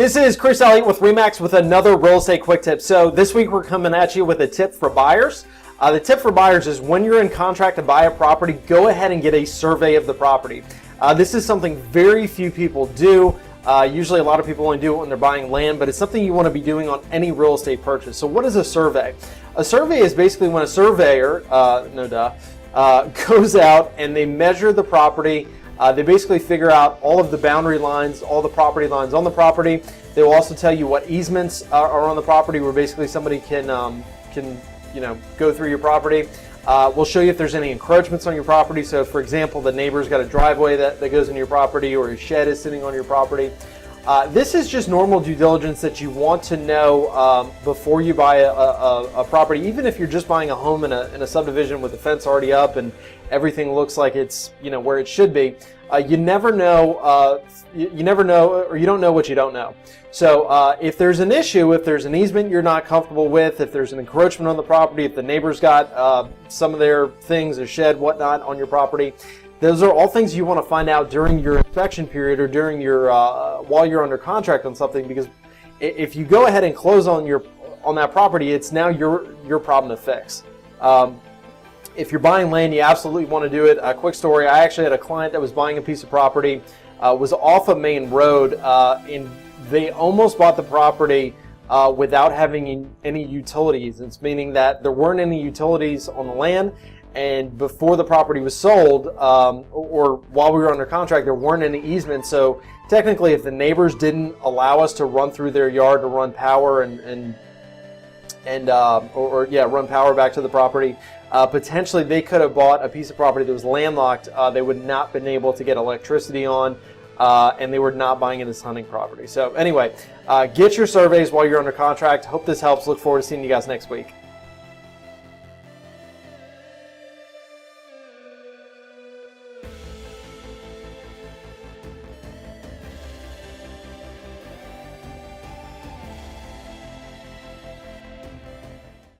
This is Chris Elliott with Remax with another real estate quick tip. So this week we're coming at you with a tip for buyers. The tip for buyers is when you're in contract to buy a property, go ahead and get a survey of the property. This is something very few people do. Usually a lot of people only do it when they're buying land, but it's something you want to be doing on any real estate purchase. So what is a survey? A survey is basically when a surveyor, goes out and they measure the property. They basically figure out all of the boundary lines, all the property lines on the property. They will also tell you what easements are on the property, where basically somebody can go through your property. We'll show you if there's any encroachments on your property. So, for example, the neighbor's got a driveway that goes into your property, or a shed is sitting on your property. This is just normal due diligence that you want to know before you buy a property. Even if you're just buying a home in a subdivision with the fence already up and everything looks like it's where it should be, you never know. You never know, or you don't know what you don't know. So if there's an issue, if there's an easement you're not comfortable with, if there's an encroachment on the property, if the neighbor's got some of their things, a shed, whatnot, on your property, those are all things you want to find out during your inspection period or during your while you're under contract on something. Because if you go ahead and close on that property, it's now your problem to fix. If you're buying land, you absolutely want to do it. A quick story: I actually had a client that was buying a piece of property, was off a main road, and they almost bought the property without having any utilities. It's meaning that there weren't any utilities on the land. And before the property was sold, or while we were under contract, there weren't any easements. So technically, if the neighbors didn't allow us to run through their yard to run power run power back to the property, potentially they could have bought a piece of property that was landlocked. They would not have been able to get electricity on, and they were not buying it as hunting property. So anyway, get your surveys while you're under contract. Hope this helps. Look forward to seeing you guys next week.